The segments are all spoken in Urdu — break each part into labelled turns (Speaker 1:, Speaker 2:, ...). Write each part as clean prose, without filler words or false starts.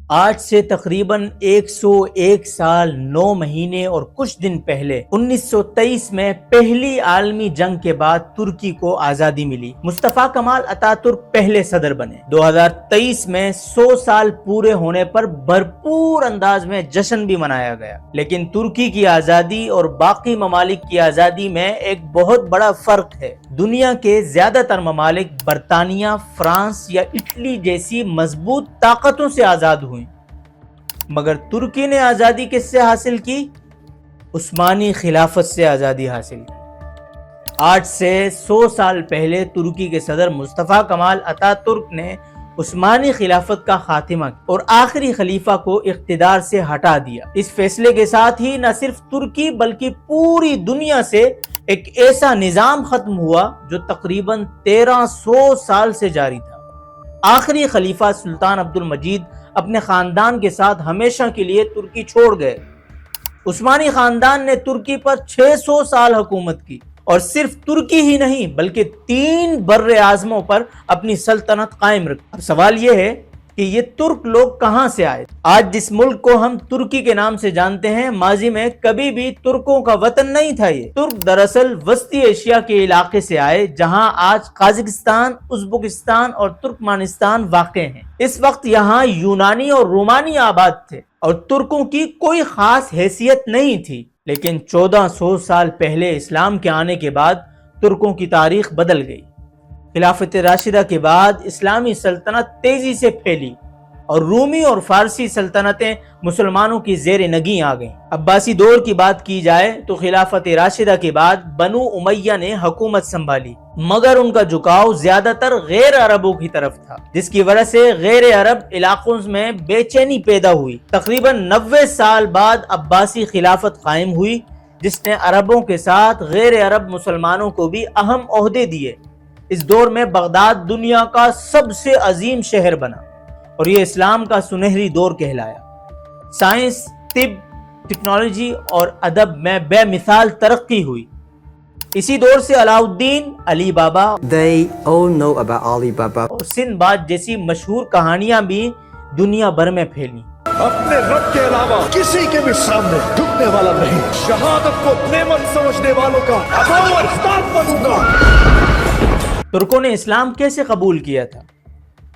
Speaker 1: آج سے تقریباً 101 سال 9 مہینے اور کچھ دن پہلے 1923 میں پہلی عالمی جنگ کے بعد ترکی کو آزادی ملی۔ مصطفیٰ کمال اتا ترک پہلے صدر بنے۔ 2023 میں 100 سال پورے ہونے پر بھرپور انداز میں جشن بھی منایا گیا، لیکن ترکی کی آزادی اور باقی ممالک کی آزادی میں ایک بہت بڑا فرق ہے۔ دنیا کے زیادہ تر ممالک برطانیہ، فرانس یا اٹلی جیسی مضبوط طاقتوں سے آزاد ہوئے، مگر ترکی نے آزادی کس سے حاصل کی؟ عثمانی خلافت سے آزادی حاصل کی۔ آج سے 100 سال پہلے ترکی کے صدر مصطفیٰ کمال اتا ترک نے عثمانی خلافت کا خاتمہ کیا اور آخری خلیفہ کو اقتدار سے ہٹا دیا۔ اس فیصلے کے ساتھ ہی نہ صرف ترکی بلکہ پوری دنیا سے ایک ایسا نظام ختم ہوا جو تقریباً 1300 سال سے جاری تھا۔ آخری خلیفہ سلطان عبد المجید اپنے خاندان کے ساتھ ہمیشہ کے لیے ترکی چھوڑ گئے۔ عثمانی خاندان نے ترکی پر 600 سال حکومت کی اور صرف ترکی ہی نہیں بلکہ 3 بر اعظموں پر اپنی سلطنت قائم رکھی۔ اب سوال یہ ہے کہ یہ ترک لوگ کہاں سے آئے؟ آج جس ملک کو ہم ترکی کے نام سے جانتے ہیں، ماضی میں کبھی بھی ترکوں کا وطن نہیں تھا۔ یہ ترک دراصل وسطی ایشیا کے علاقے سے آئے، جہاں آج قازقستان، ازبکستان اور ترکمانستان واقع ہیں۔ اس وقت یہاں یونانی اور رومانی آباد تھے اور ترکوں کی کوئی خاص حیثیت نہیں تھی، لیکن 1400 سال پہلے اسلام کے آنے کے بعد ترکوں کی تاریخ بدل گئی۔ خلافت راشدہ کے بعد اسلامی سلطنت تیزی سے پھیلی اور رومی اور فارسی سلطنتیں مسلمانوں کی زیر نگیں آ گئیں۔ عباسی دور کی بات کی جائے تو خلافت راشدہ کے بعد بنو امیہ نے حکومت سنبھالی، مگر ان کا جھکاؤ زیادہ تر غیر عربوں کی طرف تھا، جس کی وجہ سے غیر عرب علاقوں میں بے چینی پیدا ہوئی۔ تقریباً 90 سال بعد عباسی خلافت قائم ہوئی، جس نے عربوں کے ساتھ غیر عرب مسلمانوں کو بھی اہم عہدے دیے۔ اس دور میں بغداد دنیا کا سب سے عظیم شہر بنا اور یہ اسلام کا سنہری دور کہلایا۔ سائنس، طب، ٹیکنالوجی اور ادب میں بے مثال ترقی ہوئی۔ اسی دور سے علاؤالدین، علی بابا
Speaker 2: They all know about Ali Baba.
Speaker 1: اور سندباد جیسی مشہور کہانیاں بھی دنیا بھر میں پھیلی۔
Speaker 3: اپنے رب کے علاوہ کسی کے بھی سامنے جھکنے والا نہیں، شہادت کو نعمت سمجھنے والوں کا استاد بنوں گا۔
Speaker 1: ترکوں نے اسلام کیسے قبول کیا تھا؟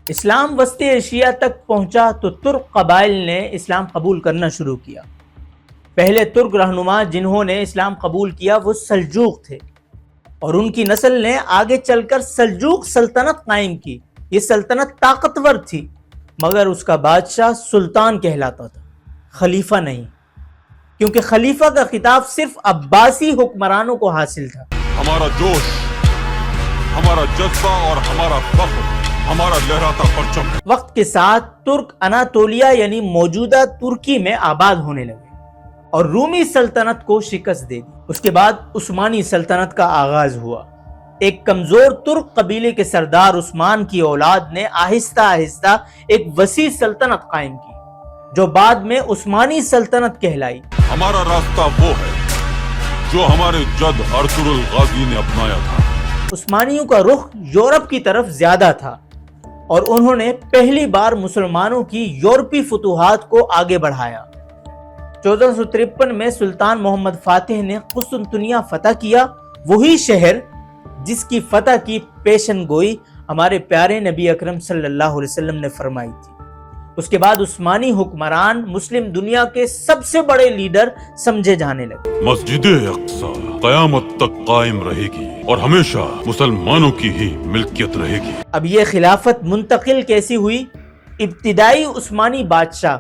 Speaker 1: اسلام وسطی ایشیا تک پہنچا تو ترک قبائل نے اسلام قبول کرنا شروع کیا۔ پہلے ترک رہنما جنہوں نے اسلام قبول کیا وہ سلجوق تھے اور ان کی نسل نے آگے چل کر سلجوق سلطنت قائم کی۔ یہ سلطنت طاقتور تھی، مگر اس کا بادشاہ سلطان کہلاتا تھا، خلیفہ نہیں، کیونکہ خلیفہ کا خطاب صرف عباسی حکمرانوں کو حاصل تھا۔
Speaker 4: ہمارا جوش، ہمارا جذبہ اور ہمارا فخر، ہمارا لہراتا پرچم۔
Speaker 1: وقت کے ساتھ ترک اناطولیہ یعنی موجودہ ترکی میں آباد ہونے لگے اور رومی سلطنت کو شکست دے دی۔ اس کے بعد عثمانی سلطنت کا آغاز ہوا۔ ایک کمزور ترک قبیلے کے سردار عثمان کی اولاد نے آہستہ آہستہ ایک وسیع سلطنت قائم کی، جو بعد میں عثمانی سلطنت کہلائی۔
Speaker 4: ہمارا راستہ وہ ہے جو ہمارے جد ارطغرل الغازی نے اپنایا تھا۔
Speaker 1: عثمانیوں کا رخ یورپ کی طرف زیادہ تھا اور انہوں نے پہلی بار مسلمانوں کی یورپی فتوحات کو آگے بڑھایا۔ 1453 میں سلطان محمد فاتح نے قسطنطنیہ فتح کیا، وہی شہر جس کی فتح کی پیشن گوئی ہمارے پیارے نبی اکرم صلی اللہ علیہ وسلم نے فرمائی تھی۔ اس کے بعد عثمانی حکمران مسلم دنیا کے سب سے بڑے لیڈر سمجھے جانے لگے۔
Speaker 4: مسجد اقصی قیامت تک قائم رہے گی اور ہمیشہ مسلمانوں کی ہی ملکیت رہے گی۔
Speaker 1: اب یہ خلافت منتقل کیسی ہوئی؟ ابتدائی عثمانی بادشاہ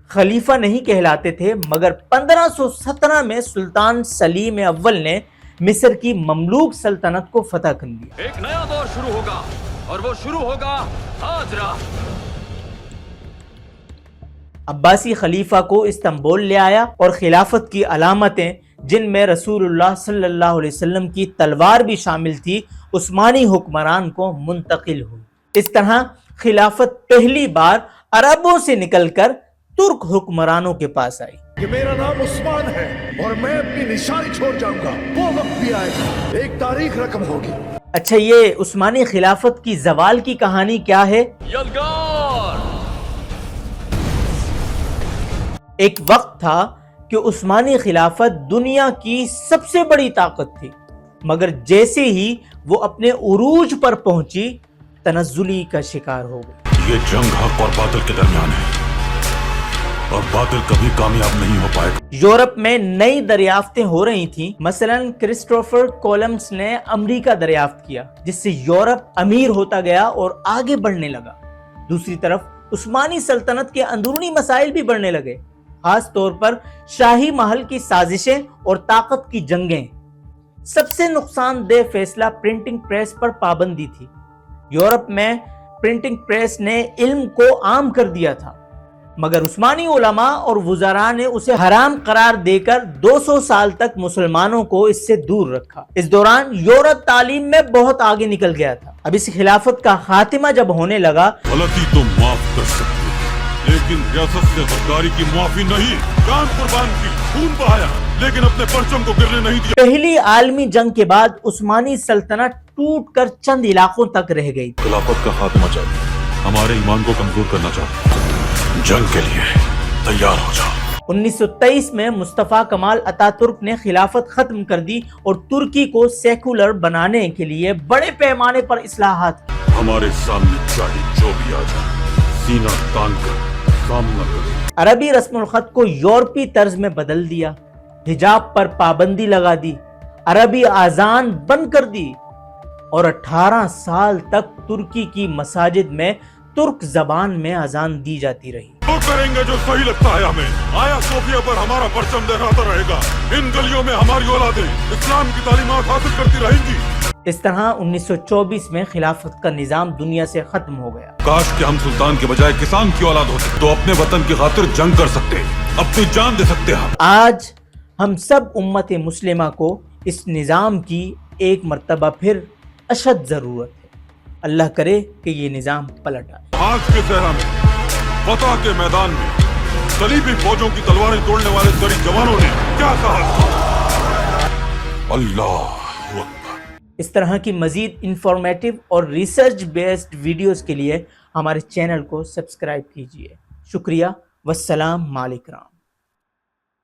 Speaker 1: خلیفہ نہیں کہلاتے تھے، مگر 1517 میں سلطان سلیم اول نے مصر کی مملوک سلطنت کو فتح کر لیا۔
Speaker 5: ایک نیا دور شروع ہوگا اور وہ شروع ہوگا آج رات۔
Speaker 1: عباسی خلیفہ کو استنبول لے آیا اور خلافت کی علامتیں، جن میں رسول اللہ صلی اللہ علیہ وسلم کی تلوار بھی شامل تھی، عثمانی حکمران کو منتقل ہوئی۔ اس طرح خلافت پہلی بار عربوں سے نکل کر ترک حکمرانوں کے پاس آئی۔
Speaker 3: کہ میرا نام عثمان ہے اور میں اپنی نشانی چھوڑ جاؤں گا، وہ وقت بھی آئے گا، ایک تاریخ رقم ہوگی۔
Speaker 1: اچھا، یہ عثمانی خلافت کی زوال کی کہانی کیا ہے؟
Speaker 5: یلغار
Speaker 1: ایک وقت تھا کہ عثمانی خلافت دنیا کی سب سے بڑی طاقت تھی، مگر جیسے ہی وہ اپنے عروج پر پہنچی تنزلی کا شکار ہو گئی۔
Speaker 4: یہ جنگ حق اور باطل کے درمیان ہے اور باطل کبھی کامیاب نہیں ہو پائے گا۔
Speaker 1: یورپ میں نئی دریافتیں ہو رہی تھیں، مثلا کرسٹوفر کولمبس نے امریکہ دریافت کیا، جس سے یورپ امیر ہوتا گیا اور آگے بڑھنے لگا۔ دوسری طرف عثمانی سلطنت کے اندرونی مسائل بھی بڑھنے لگے، خاص طور پر شاہی محل کی سازشیں اور طاقت کی جنگیں۔ سب سے نقصان دہ فیصلہ پرنٹنگ پریس پر پابندی تھی۔ یورپ میں پرنٹنگ پریس نے علم کو عام کر دیا تھا، مگر عثمانی علماء اور وزراء نے اسے حرام قرار دے کر 200 سال تک مسلمانوں کو اس سے دور رکھا۔ اس دوران یورپ تعلیم میں بہت آگے نکل گیا تھا۔ اب اس خلافت کا خاتمہ جب ہونے لگا،
Speaker 4: غلطی تو معاف کر سکتے ہیں، لیکن ریاست سے غداری کی معافی نہیں۔ جان قربان کی، خون بہایا، لیکن اپنے پرچم کو گرنے نہیں دیا۔
Speaker 1: پہلی عالمی جنگ کے بعد عثمانی سلطنت ٹوٹ کر چند علاقوں تک رہ گئی۔
Speaker 4: خلافت کا خاتمہ چاہیے، ہمارے ایمان کو کمزور کرنا چاہتے ہیں۔ جنگ کے لیے تیار ہو جاؤ۔
Speaker 1: 1923 میں مصطفیٰ کمال اتا ترک نے خلافت ختم کر دی اور ترکی کو سیکولر بنانے کے لیے بڑے پیمانے پر اصلاحات کی۔
Speaker 4: ہمارے سامنے چاہے جو بھی آ جائے، سینہ تان کر سامنا کریں۔
Speaker 1: عربی رسم الخط کو یورپی طرز میں بدل دیا، حجاب پر پابندی لگا دی، عربی اذان بند کر دی اور 18 سال تک ترکی کی مساجد میں ترک زبان میں اذان دی جاتی رہی۔
Speaker 4: وہ کریں گے جو صحیح لگتا ہے ہمیں۔ آیا صوفیہ پر ہمارا پرچم لہراتا رہے گا، ان گلیوں میں ہماری اولادیں اسلام کی تعلیمات حاصل کرتی رہیں گی۔
Speaker 1: اس طرح 1924 میں خلافت کا نظام دنیا سے ختم ہو گیا۔
Speaker 4: کاش کہ ہم سلطان کے بجائے کسان کی اولاد ہوتے تو اپنے وطن کی خاطر جنگ کر سکتے، اپنی جان دے سکتے ہم۔
Speaker 1: آج ہم سب امت مسلمہ کو اس نظام کی ایک مرتبہ پھر اشد ضرورت ہے۔ اللہ کرے کہ یہ نظام پلٹ آئے۔
Speaker 4: آج کے صحرا میں، فتح کے میدان میں، صلیبی فوجوں کی تلواریں توڑنے والے سری جوانوں نے کیا کہا؟ اللہ اکبر۔
Speaker 1: اس طرح کی مزید انفارمیٹو اور ریسرچ بیسڈ ویڈیوز کے لیے ہمارے چینل کو سبسکرائب کیجیے۔ شکریہ، والسلام علیکم۔